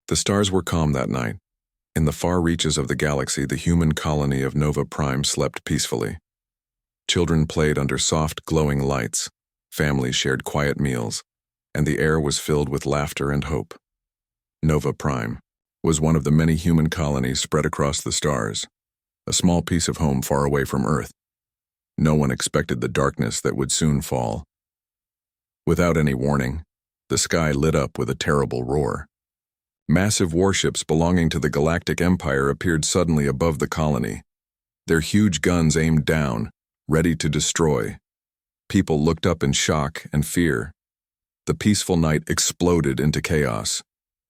The stars were calm that night. In the far reaches of the galaxy, the human colony of Nova Prime slept peacefully. Children played under soft, glowing lights, families shared quiet meals, and the air was filled with laughter and hope. Nova Prime was one of the many human colonies spread across the stars, a small piece of home far away from Earth. No one expected the darkness that would soon fall. Without any warning, the sky lit up with a terrible roar. Massive warships belonging to the Galactic Empire appeared suddenly above the colony, their huge guns aimed down, ready to destroy. People looked up in shock and fear. The peaceful night exploded into chaos.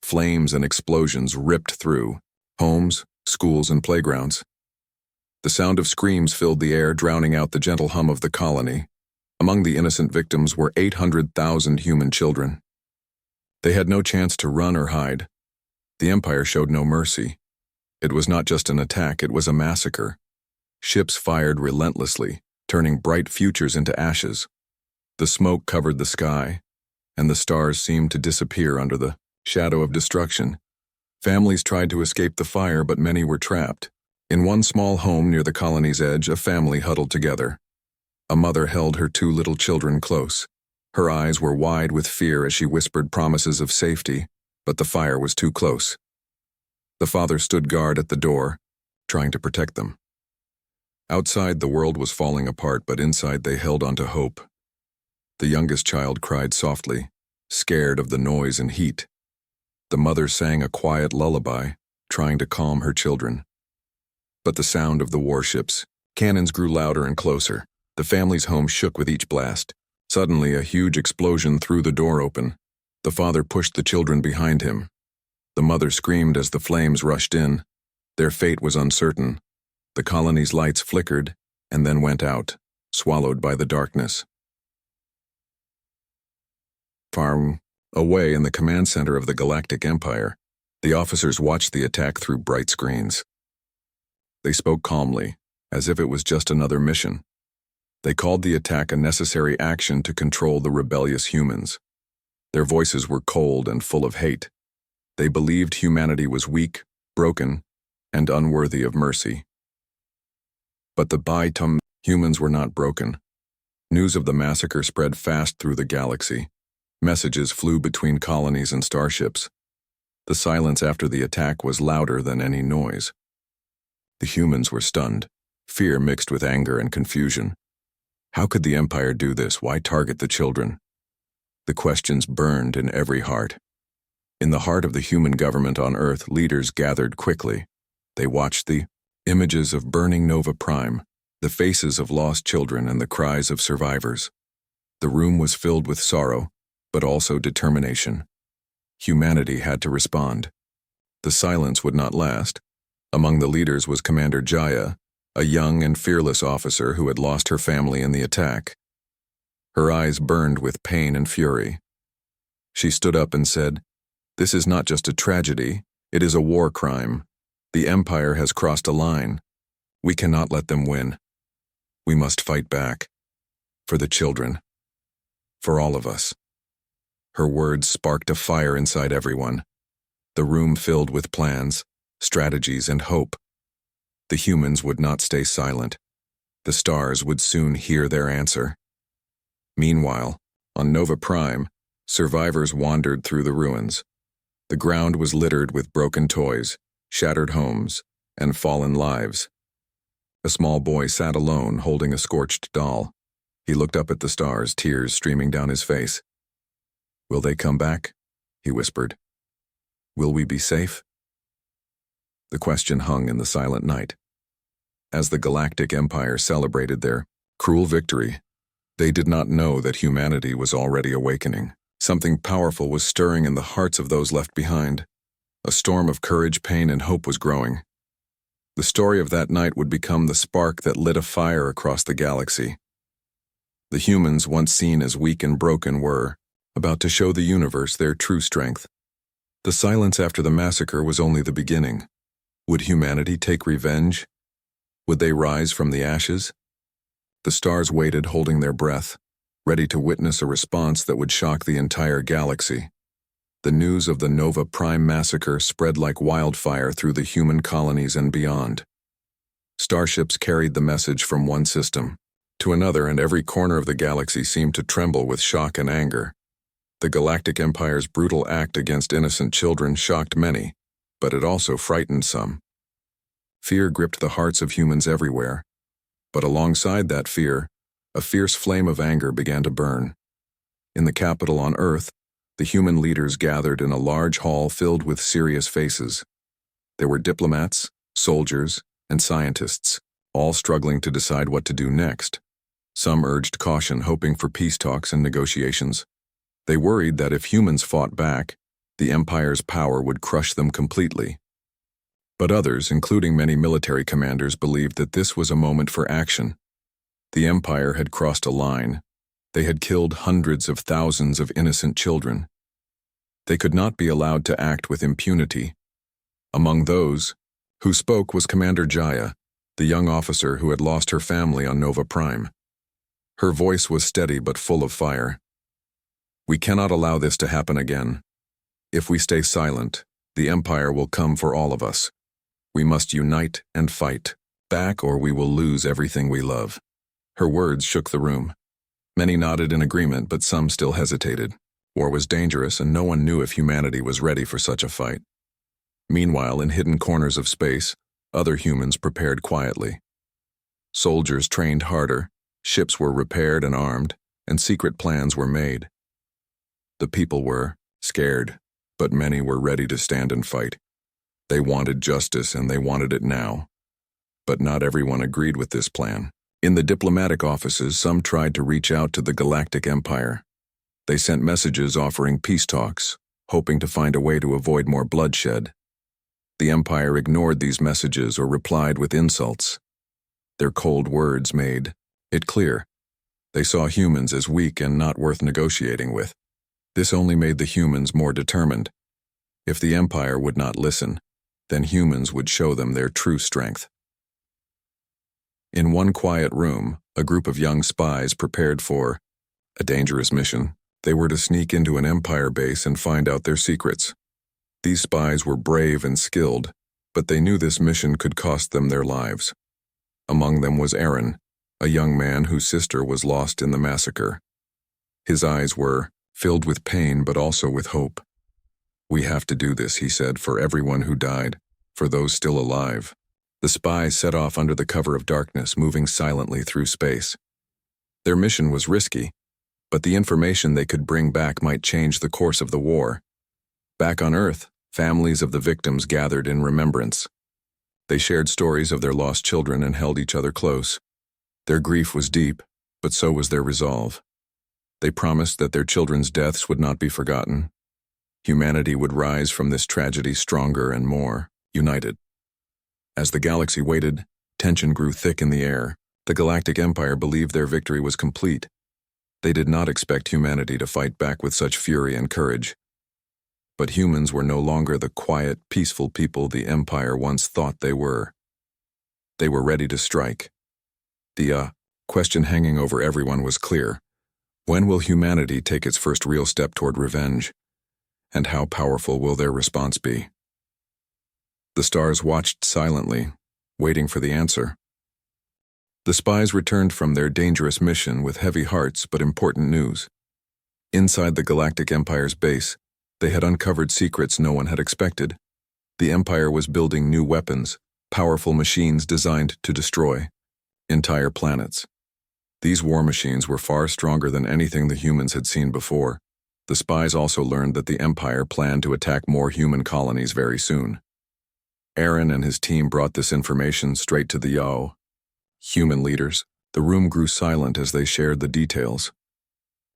Flames and explosions ripped through homes, schools, and playgrounds. The sound of screams filled the air, drowning out the gentle hum of the colony. Among the innocent victims were 800,000 human children. They had no chance to run or hide. The Empire showed no mercy. It was not just an attack, it was a massacre. Ships fired relentlessly, turning bright futures into ashes. The smoke covered the sky, and the stars seemed to disappear under the shadow of destruction. Families tried to escape the fire, but many were trapped. In one small home near the colony's edge, a family huddled together. A mother held her 2 little children close. Her eyes were wide with fear as she whispered promises of safety, but the fire was too close. The father stood guard at the door, trying to protect them. Outside, the world was falling apart, but inside they held on to hope. The youngest child cried softly, scared of the noise and heat. The mother sang a quiet lullaby, trying to calm her children. But the sound of the warships, cannons grew louder and closer. The family's home shook with each blast. Suddenly, a huge explosion threw the door open. The father pushed the children behind him. The mother screamed as the flames rushed in. Their fate was uncertain. The colony's lights flickered and then went out, swallowed by the darkness. Far away in the command center of the Galactic Empire, the officers watched the attack through bright screens. They spoke calmly, as if it was just another mission. They called the attack a necessary action to control the rebellious humans. Their voices were cold and full of hate. They believed humanity was weak, broken, and unworthy of mercy. But the humans were not broken. News of the massacre spread fast through the galaxy. Messages flew between colonies and starships. The silence after the attack was louder than any noise. The humans were stunned, fear mixed with anger and confusion. How could the Empire do this? Why target the children? The questions burned in every heart. In the heart of the human government on Earth, leaders gathered quickly. They watched the images of burning Nova Prime, the faces of lost children, and the cries of survivors. The room was filled with sorrow, but also determination. Humanity had to respond. The silence would not last. Among the leaders was Commander Jaya, a young and fearless officer who had lost her family in the attack. Her eyes burned with pain and fury. She stood up and said, "This is not just a tragedy, it is a war crime. The Empire has crossed a line. We cannot let them win. We must fight back. For the children. For all of us." Her words sparked a fire inside everyone. The room filled with plans, strategies, and hope. The humans would not stay silent. The stars would soon hear their answer. Meanwhile, on Nova Prime, survivors wandered through the ruins. The ground was littered with broken toys, shattered homes, and fallen lives. A small boy sat alone, holding a scorched doll. He looked up at the stars, tears streaming down his face. "Will they come back?" he whispered. "Will we be safe?" The question hung in the silent night. As the Galactic Empire celebrated their cruel victory, they did not know that humanity was already awakening. Something powerful was stirring in the hearts of those left behind. A storm of courage, pain, and hope was growing. The story of that night would become the spark that lit a fire across the galaxy. The humans, once seen as weak and broken, were about to show the universe their true strength. The silence after the massacre was only the beginning. Would humanity take revenge? Would they rise from the ashes? The stars waited, holding their breath, ready to witness a response that would shock the entire galaxy. The news of the Nova Prime massacre spread like wildfire through the human colonies and beyond. Starships carried the message from one system to another, and every corner of the galaxy seemed to tremble with shock and anger. The Galactic Empire's brutal act against innocent children shocked many, but it also frightened some. Fear gripped the hearts of humans everywhere, but alongside that fear, a fierce flame of anger began to burn. In the capital on Earth, the human leaders gathered in a large hall filled with serious faces. There were diplomats, soldiers, and scientists, all struggling to decide what to do next. Some urged caution, hoping for peace talks and negotiations. They worried that if humans fought back, the Empire's power would crush them completely. But others, including many military commanders, believed that this was a moment for action. The Empire had crossed a line. They had killed hundreds of thousands of innocent children. They could not be allowed to act with impunity. Among those who spoke was Commander Jaya, the young officer who had lost her family on Nova Prime. Her voice was steady but full of fire. "We cannot allow this to happen again. If we stay silent, the Empire will come for all of us. We must unite and fight back, or we will lose everything we love." Her words shook the room. Many nodded in agreement, but some still hesitated. War was dangerous, and no one knew if humanity was ready for such a fight. Meanwhile, in hidden corners of space, other humans prepared quietly. Soldiers trained harder, ships were repaired and armed, and secret plans were made. The people were scared, but many were ready to stand and fight. They wanted justice, and they wanted it now. But not everyone agreed with this plan. In the diplomatic offices, some tried to reach out to the Galactic Empire. They sent messages offering peace talks, hoping to find a way to avoid more bloodshed. The Empire ignored these messages or replied with insults. Their cold words made it clear they saw humans as weak and not worth negotiating with. This only made the humans more determined. If the Empire would not listen, then humans would show them their true strength. In one quiet room, a group of young spies prepared for a dangerous mission. They were to sneak into an Empire base and find out their secrets. These spies were brave and skilled, but they knew this mission could cost them their lives. Among them was Aaron, a young man whose sister was lost in the massacre. His eyes were filled with pain but also with hope. "We have to do this," he said, "for everyone who died, for those still alive." The spies set off under the cover of darkness, moving silently through space. Their mission was risky, but the information they could bring back might change the course of the war. Back on Earth, families of the victims gathered in remembrance. They shared stories of their lost children and held each other close. Their grief was deep, but so was their resolve. They promised that their children's deaths would not be forgotten. Humanity would rise from this tragedy stronger and more united. As the galaxy waited, tension grew thick in the air. The Galactic Empire believed their victory was complete. They did not expect humanity to fight back with such fury and courage. But humans were no longer the quiet, peaceful people the Empire once thought they were. They were ready to strike. The question hanging over everyone was clear. When will humanity take its first real step toward revenge? And how powerful will their response be? The stars watched silently, waiting for the answer. The spies returned from their dangerous mission with heavy hearts but important news. Inside the Galactic Empire's base, they had uncovered secrets no one had expected. The Empire was building new weapons, powerful machines designed to destroy entire planets. These war machines were far stronger than anything the humans had seen before. The spies also learned that the Empire planned to attack more human colonies very soon. Aaron and his team brought this information straight to the Yao human leaders. The room grew silent as they shared the details.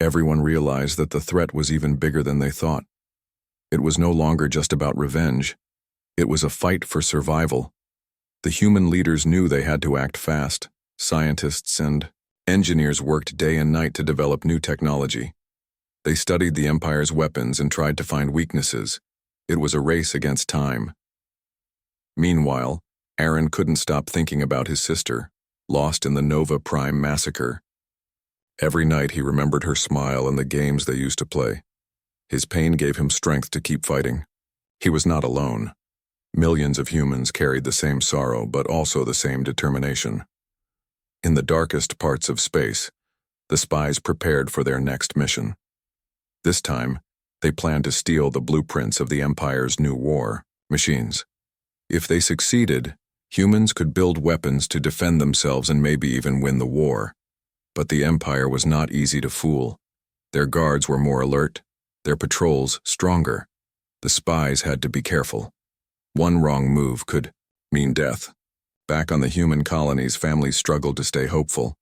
Everyone realized that the threat was even bigger than they thought. It was no longer just about revenge. It was a fight for survival. The human leaders knew they had to act fast. Scientists and engineers worked day and night to develop new technology. They studied the Empire's weapons and tried to find weaknesses. It was a race against time. Meanwhile, Aaron couldn't stop thinking about his sister, lost in the Nova Prime massacre. Every night he remembered her smile and the games they used to play. His pain gave him strength to keep fighting. He was not alone. Millions of humans carried the same sorrow, but also the same determination. In the darkest parts of space, the spies prepared for their next mission. This time, they planned to steal the blueprints of the Empire's new war machines. If they succeeded, humans could build weapons to defend themselves and maybe even win the war. But the Empire was not easy to fool. Their guards were more alert, their patrols stronger. The spies had to be careful. One wrong move could mean death. Back on the human colonies, families struggled to stay hopeful.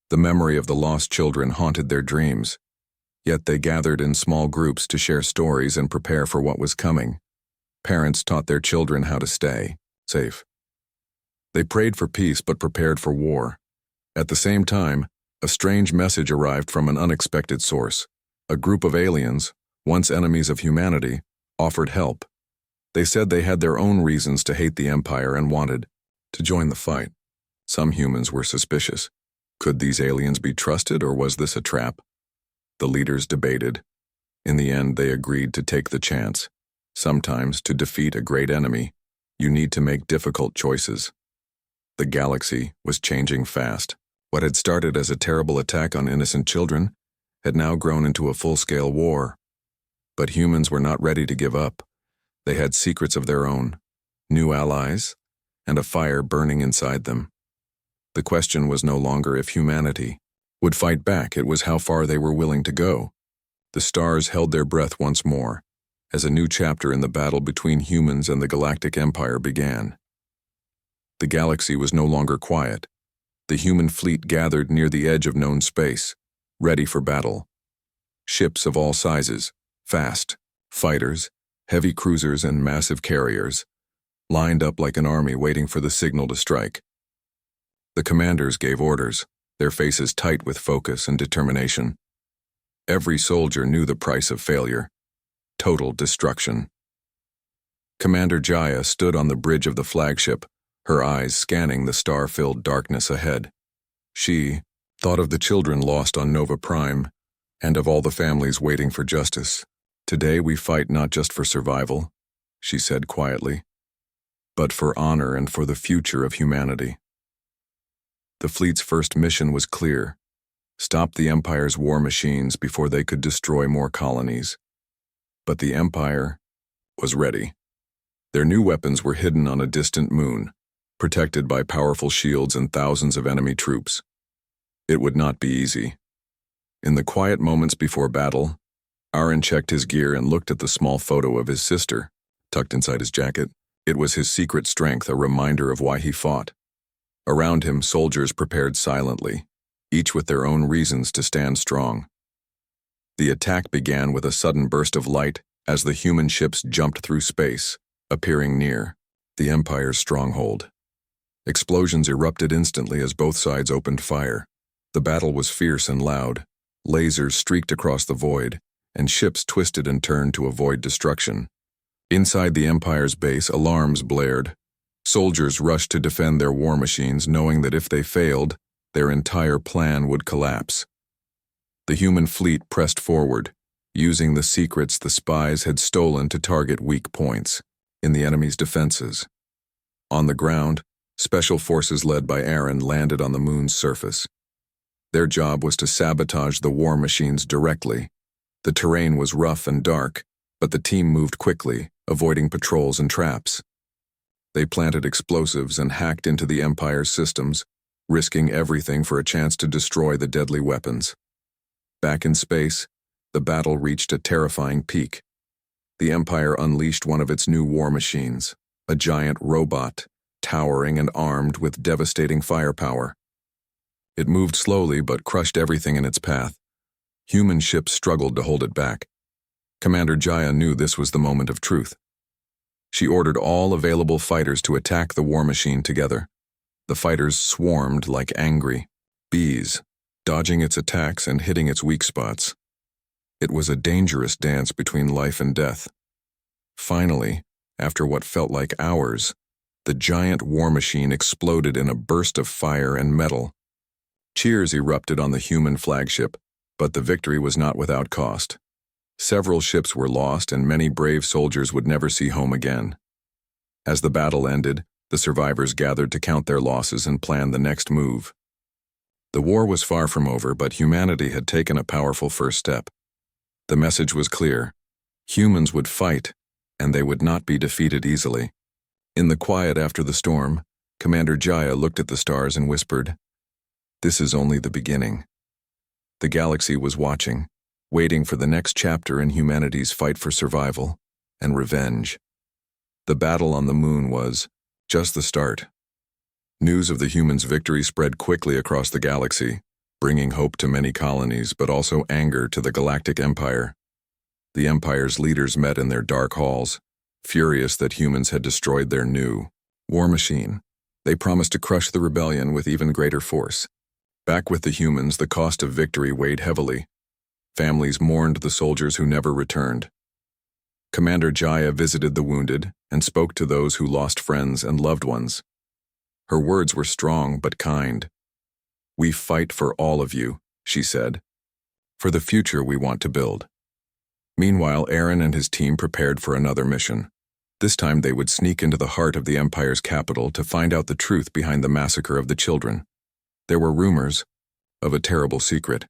The memory of the lost children haunted their dreams. Yet they gathered in small groups to share stories and prepare for what was coming. Parents taught their children how to stay safe. They prayed for peace but prepared for war. At the same time, a strange message arrived from an unexpected source. A group of aliens, once enemies of humanity, offered help. They said they had their own reasons to hate the Empire and wanted to join the fight. Some humans were suspicious. Could these aliens be trusted, or was this a trap? The leaders debated. In the end, they agreed to take the chance. Sometimes, to defeat a great enemy, you need to make difficult choices. The galaxy was changing fast. What had started as a terrible attack on innocent children had now grown into a full-scale war. But humans were not ready to give up. They had secrets of their own, new allies, and a fire burning inside them. The question was no longer if humanity would fight back, it was how far they were willing to go. The stars held their breath once more, as a new chapter in the battle between humans and the Galactic Empire began. The galaxy was no longer quiet. The human fleet gathered near the edge of known space, ready for battle. Ships of all sizes, fast, fighters, heavy cruisers and massive carriers, lined up like an army waiting for the signal to strike. The commanders gave orders, their faces tight with focus and determination. Every soldier knew the price of failure: total destruction. Commander Jaya stood on the bridge of the flagship, her eyes scanning the star-filled darkness ahead. She thought of the children lost on Nova Prime and of all the families waiting for justice. "Today we fight not just for survival," she said quietly, "but for honor and for the future of humanity." The fleet's first mission was clear: stop the Empire's war machines before they could destroy more colonies. But the Empire was ready. Their new weapons were hidden on a distant moon, protected by powerful shields and thousands of enemy troops. It would not be easy. In the quiet moments before battle, Aaron checked his gear and looked at the small photo of his sister, tucked inside his jacket. It was his secret strength, a reminder of why he fought. Around him, soldiers prepared silently, each with their own reasons to stand strong. The attack began with a sudden burst of light as the human ships jumped through space, appearing near the Empire's stronghold. Explosions erupted instantly as both sides opened fire. The battle was fierce and loud. Lasers streaked across the void, and ships twisted and turned to avoid destruction. Inside the Empire's base, alarms blared. Soldiers rushed to defend their war machines, knowing that if they failed, their entire plan would collapse. The human fleet pressed forward, using the secrets the spies had stolen to target weak points in the enemy's defenses. On the ground, special forces led by Aaron landed on the moon's surface. Their job was to sabotage the war machines directly. The terrain was rough and dark, but the team moved quickly, avoiding patrols and traps. They planted explosives and hacked into the Empire's systems, risking everything for a chance to destroy the deadly weapons. Back in space, the battle reached a terrifying peak. The Empire unleashed one of its new war machines, a giant robot, towering and armed with devastating firepower. It moved slowly but crushed everything in its path. Human ships struggled to hold it back. Commander Jaya knew this was the moment of truth. She ordered all available fighters to attack the war machine together. The fighters swarmed like angry bees, dodging its attacks and hitting its weak spots. It was a dangerous dance between life and death. Finally, after what felt like hours, the giant war machine exploded in a burst of fire and metal. Cheers erupted on the human flagship, but the victory was not without cost. Several ships were lost and many brave soldiers would never see home again. As the battle ended, the survivors gathered to count their losses and plan the next move. The war was far from over, but humanity had taken a powerful first step. The message was clear. Humans would fight, and they would not be defeated easily. In the quiet after the storm, Commander Jaya looked at the stars and whispered, "This is only the beginning." The galaxy was watching, waiting for the next chapter in humanity's fight for survival and revenge. The battle on the moon was just the start. News of the humans' victory spread quickly across the galaxy, bringing hope to many colonies but also anger to the Galactic Empire. The Empire's leaders met in their dark halls, furious that humans had destroyed their new war machine. They promised to crush the rebellion with even greater force. Back with the humans, the cost of victory weighed heavily. Families mourned the soldiers who never returned. Commander Jaya visited the wounded and spoke to those who lost friends and loved ones. Her words were strong but kind. "We fight for all of you," she said, "for the future we want to build." Meanwhile, Aaron and his team prepared for another mission. This time they would sneak into the heart of the Empire's capital to find out the truth behind the massacre of the children. There were rumors of a terrible secret,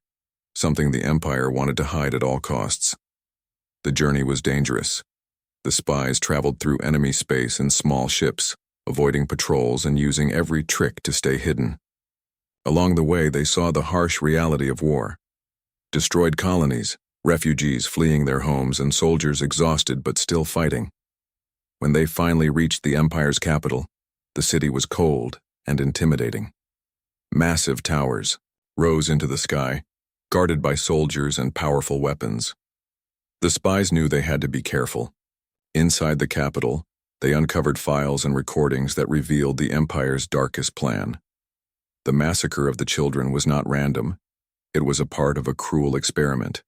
something the Empire wanted to hide at all costs. The journey was dangerous. The spies traveled through enemy space in small ships, avoiding patrols and using every trick to stay hidden. Along the way, they saw the harsh reality of war. Destroyed colonies, refugees fleeing their homes, and soldiers exhausted but still fighting. When they finally reached the Empire's capital, the city was cold and intimidating. Massive towers rose into the sky, guarded by soldiers and powerful weapons. The spies knew they had to be careful. Inside the capital, they uncovered files and recordings that revealed the Empire's darkest plan. The massacre of the children was not random. It was a part of a cruel experiment.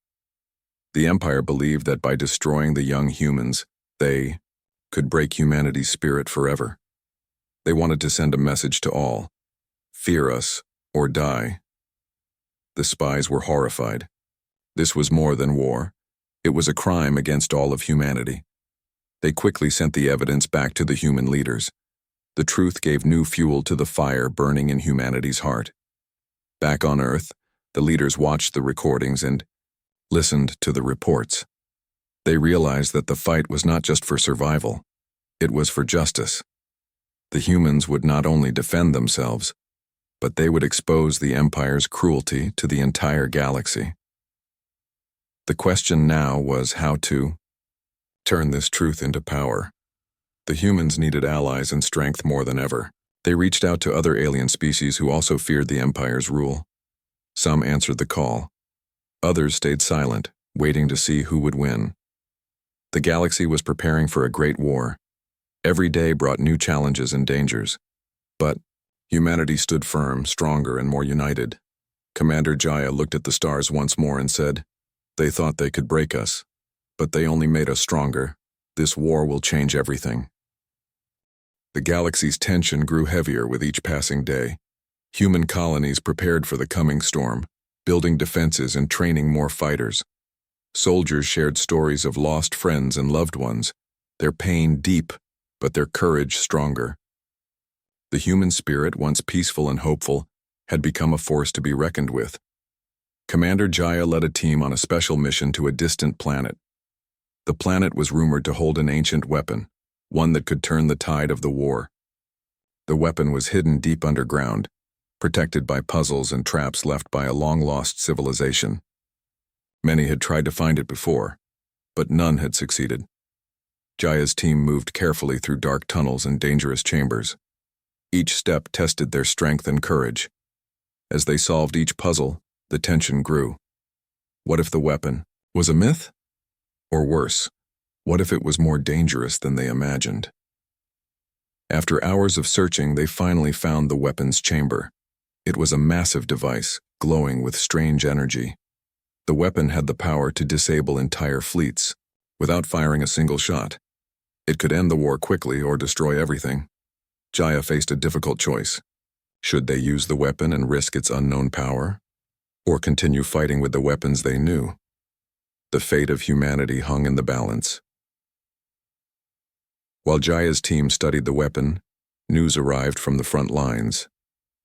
The Empire believed that by destroying the young humans, they could break humanity's spirit forever. They wanted to send a message to all: fear us or die. The spies were horrified. This was more than war. It was a crime against all of humanity. They quickly sent the evidence back to the human leaders. The truth gave new fuel to the fire burning in humanity's heart. Back on Earth, the leaders watched the recordings and listened to the reports. They realized that the fight was not just for survival, it was for justice. The humans would not only defend themselves, but they would expose the Empire's cruelty to the entire galaxy. The question now was how to turn this truth into power. The humans needed allies and strength more than ever. They reached out to other alien species who also feared the Empire's rule. Some answered the call. Others stayed silent, waiting to see who would win. The galaxy was preparing for a great war. Every day brought new challenges and dangers. But humanity stood firm, stronger, and more united. Commander Jaya looked at the stars once more and said, "They thought they could break us, but they only made us stronger. This war will change everything." The galaxy's tension grew heavier with each passing day. Human colonies prepared for the coming storm, building defenses and training more fighters. Soldiers shared stories of lost friends and loved ones, their pain deep, but their courage stronger. The human spirit, once peaceful and hopeful, had become a force to be reckoned with. Commander Jaya led a team on a special mission to a distant planet. The planet was rumored to hold an ancient weapon, one that could turn the tide of the war. The weapon was hidden deep underground, protected by puzzles and traps left by a long-lost civilization. Many had tried to find it before, but none had succeeded. Jaya's team moved carefully through dark tunnels and dangerous chambers. Each step tested their strength and courage. As they solved each puzzle, the tension grew. What if the weapon was a myth? Or worse, what if it was more dangerous than they imagined? After hours of searching, they finally found the weapon's chamber. It was a massive device, glowing with strange energy. The weapon had the power to disable entire fleets, without firing a single shot. It could end the war quickly or destroy everything. Jaya faced a difficult choice. Should they use the weapon and risk its unknown power, or continue fighting with the weapons they knew? The fate of humanity hung in the balance. While Jaya's team studied the weapon, news arrived from the front lines.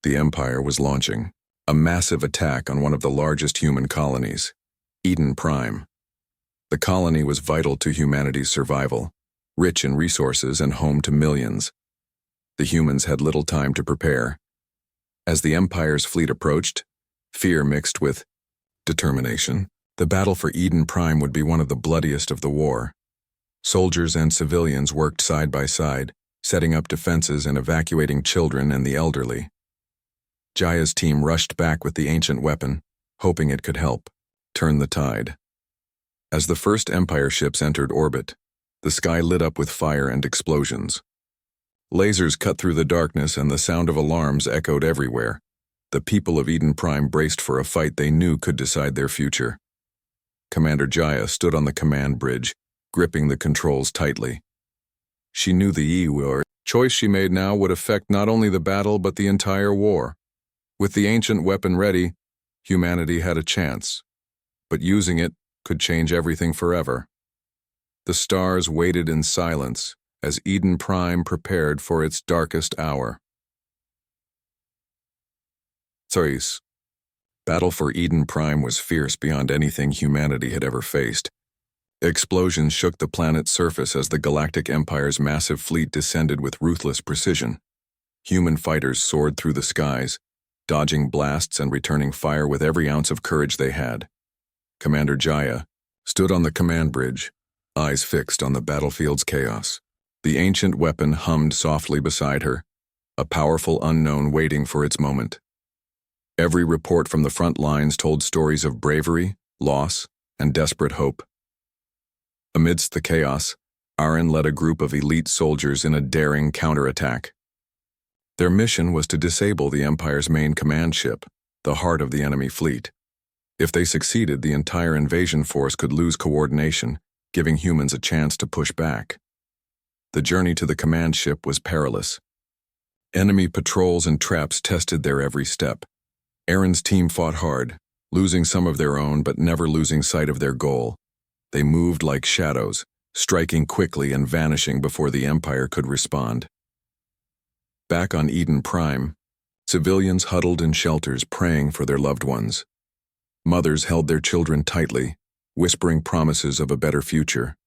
The Empire was launching a massive attack on one of the largest human colonies, Eden Prime. The colony was vital to humanity's survival, rich in resources and home to millions. The humans had little time to prepare. As the Empire's fleet approached, fear mixed with determination. The battle for Eden Prime would be one of the bloodiest of the war. Soldiers and civilians worked side by side, setting up defenses and evacuating children and the elderly. Jaya's team rushed back with the ancient weapon, hoping it could help turn the tide. As the first Empire ships entered orbit, the sky lit up with fire and explosions. Lasers cut through the darkness and the sound of alarms echoed everywhere. The people of Eden Prime braced for a fight they knew could decide their future. Commander Jaya stood on the command bridge, gripping the controls tightly. She knew the choice she made now would affect not only the battle but the entire war. With the ancient weapon ready, humanity had a chance, but using it could change everything forever. The stars waited in silence as Eden Prime prepared for its darkest hour. Battle for Eden Prime was fierce beyond anything humanity had ever faced. Explosions shook the planet's surface as the Galactic Empire's massive fleet descended with ruthless precision. Human fighters soared through the skies, dodging blasts and returning fire with every ounce of courage they had. Commander Jaya stood on the command bridge, eyes fixed on the battlefield's chaos. The ancient weapon hummed softly beside her, a powerful unknown waiting for its moment. Every report from the front lines told stories of bravery, loss, and desperate hope. Amidst the chaos, Aaron led a group of elite soldiers in a daring counterattack. Their mission was to disable the Empire's main command ship, the heart of the enemy fleet. If they succeeded, the entire invasion force could lose coordination, giving humans a chance to push back. The journey to the command ship was perilous. Enemy patrols and traps tested their every step. Aaron's team fought hard, losing some of their own but never losing sight of their goal. They moved like shadows, striking quickly and vanishing before the Empire could respond. Back on Eden Prime, civilians huddled in shelters praying for their loved ones. Mothers held their children tightly, whispering promises of a better future.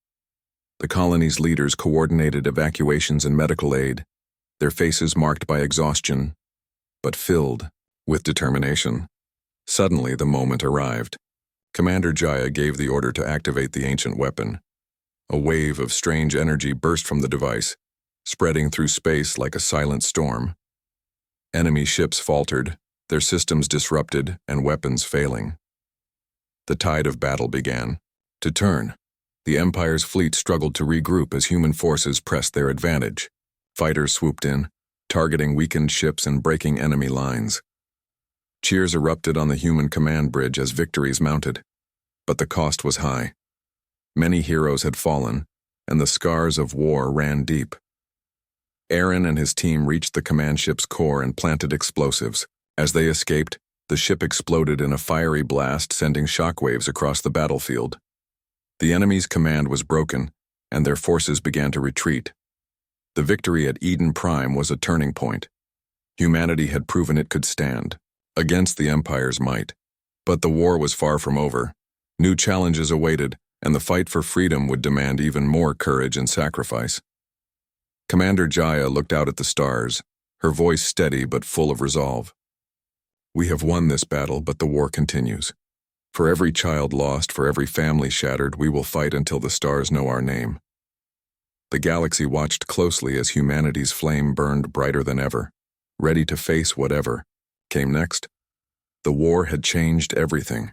The colony's leaders coordinated evacuations and medical aid, their faces marked by exhaustion, but filled with determination. Suddenly, the moment arrived. Commander Jaya gave the order to activate the ancient weapon. A wave of strange energy burst from the device, spreading through space like a silent storm. Enemy ships faltered, their systems disrupted and weapons failing. The tide of battle began to turn. The Empire's fleet struggled to regroup as human forces pressed their advantage. Fighters swooped in, targeting weakened ships and breaking enemy lines. Cheers erupted on the human command bridge as victories mounted, but the cost was high. Many heroes had fallen, and the scars of war ran deep. Aaron and his team reached the command ship's core and planted explosives. As they escaped, the ship exploded in a fiery blast, sending shockwaves across the battlefield. The enemy's command was broken, and their forces began to retreat. The victory at Eden Prime was a turning point. Humanity had proven it could stand against the Empire's might. But the war was far from over. New challenges awaited, and the fight for freedom would demand even more courage and sacrifice. Commander Jaya looked out at the stars, her voice steady but full of resolve. We have won this battle, but the war continues. For every child lost, for every family shattered, we will fight until the stars know our name. The galaxy watched closely as humanity's flame burned brighter than ever, ready to face whatever came next. The war had changed everything.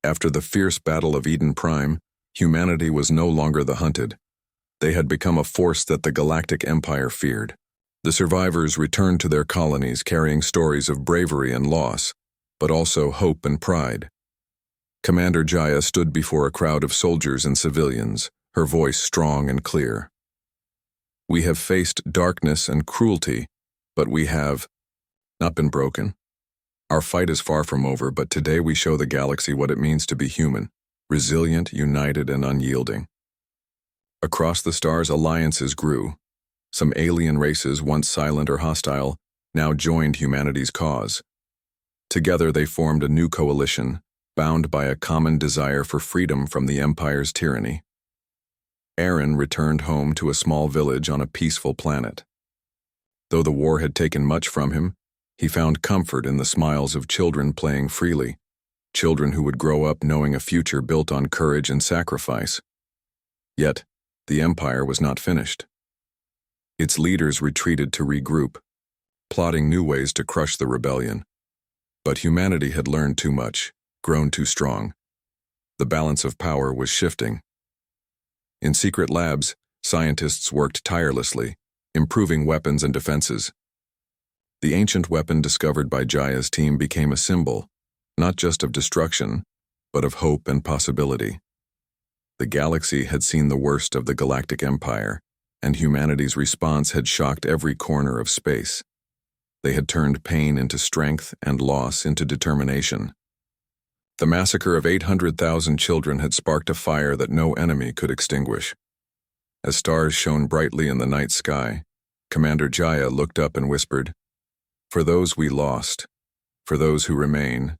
After the fierce battle of Eden Prime, humanity was no longer the hunted. They had become a force that the Galactic Empire feared. The survivors returned to their colonies carrying stories of bravery and loss, but also hope and pride. Commander Jaya stood before a crowd of soldiers and civilians, her voice strong and clear. We have faced darkness and cruelty, but we have not been broken. Our fight is far from over, but today we show the galaxy what it means to be human. resilient, united, and unyielding. Across the stars, alliances grew. Some alien races, once silent or hostile, now joined humanity's cause. Together they formed a new coalition, bound by a common desire for freedom from the Empire's tyranny. Aaron returned home to a small village on a peaceful planet. Though the war had taken much from him, he found comfort in the smiles of children playing freely, children who would grow up knowing a future built on courage and sacrifice. Yet, the Empire was not finished. Its leaders retreated to regroup, plotting new ways to crush the rebellion. But humanity had learned too much, grown too strong. The balance of power was shifting. In secret labs, scientists worked tirelessly, improving weapons and defenses. The ancient weapon discovered by Jaya's team became a symbol, not just of destruction, but of hope and possibility. The galaxy had seen the worst of the Galactic Empire, and humanity's response had shocked every corner of space. They had turned pain into strength and loss into determination. The massacre of 800,000 children had sparked a fire that no enemy could extinguish. As stars shone brightly in the night sky, Commander Jaya looked up and whispered, "For those we lost, for those who remain,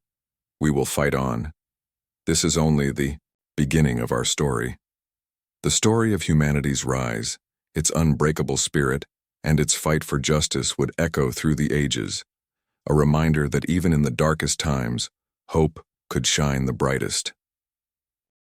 we will fight on. This is only the beginning of our story." The story of humanity's rise, its unbreakable spirit, and its fight for justice would echo through the ages, a reminder that even in the darkest times, hope could shine the brightest.